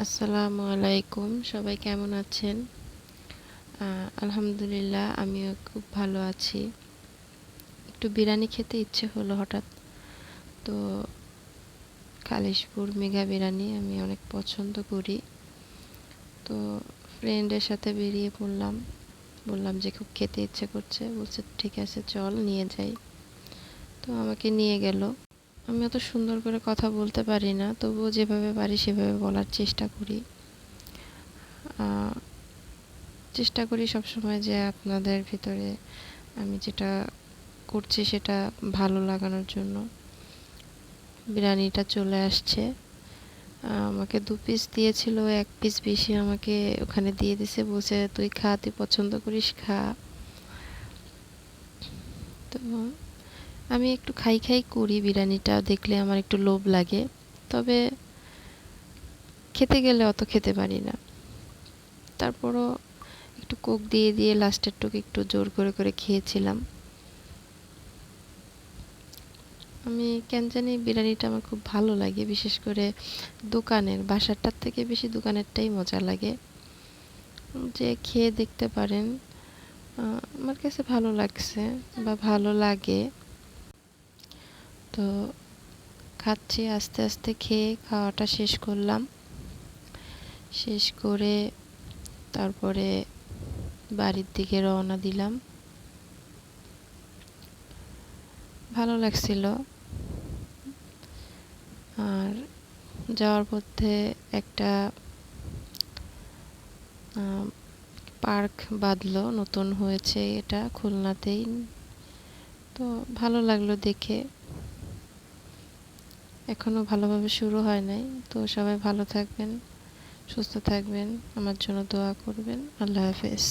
আসসালামু আলাইকুম, সবাই কেমন আছেন? আলহামদুলিল্লাহ, আমিও খুব ভালো আছি। একটু বিরিয়ানি খেতে ইচ্ছে হলো হঠাৎ। তো খালিশপুর মেঘা বিরিয়ানি আমি অনেক পছন্দ করি। তো ফ্রেন্ডের সাথে বেরিয়ে পড়লাম, বললাম যে খুব খেতে ইচ্ছে করছে। বলছে ঠিক আছে চল নিয়ে যাই। তো আমাকে নিয়ে গেল। আমি অত সুন্দর করে কথা বলতে পারি না, তবুও যেভাবে পারি সেভাবে বলার চেষ্টা করি। চেষ্টা করি সবসময় যে আপনাদের ভিতরে আমি যেটা করছি সেটা ভালো লাগানোর জন্য। বিরিয়ানিটা চলে আসছে। আমাকে 2 পিস দিয়েছিল, 1 পিস বেশি আমাকে ওখানে দিয়ে দিছে, বলছে তুই খা, তুই পছন্দ করিস, খা। তো আমি একটু খাই খাই করি, বিরিয়ানিটা দেখলে আমার একটু লোভ লাগে, তবে খেতে গেলে অত খেতে পারি না। তারপরও একটু কোক দিয়ে দিয়ে লাস্টের টুকু একটু জোর করে করে খেয়েছিলাম। আমি কেন জানি বিরিয়ানিটা আমার খুব ভালো লাগে, বিশেষ করে দোকানের। বাসারটার থেকে বেশি দোকানেরটাই মজা লাগে। যে খেয়ে দেখতে পারেন, আমার কাছে ভালো লাগছে বা ভালো লাগে। তো খাচ্ছি, আস্তে আস্তে খেয়ে খাওয়াটা শেষ করলাম। শেষ করে তারপরে বাড়ির দিকে রওনা দিলাম। ভালো লাগছিল। আর যাওয়ার পথে একটা পার্ক বাঁধলো, নতুন হয়েছে এটা খুলনাতেই। তো ভালো লাগলো দেখে। এখনো ভালোভাবে শুরু হয় নাই। তো সবাই ভালো থাকবেন, সুস্থ থাকবেন, আমার জন্য দোয়া করবেন। আল্লাহ হাফেজ।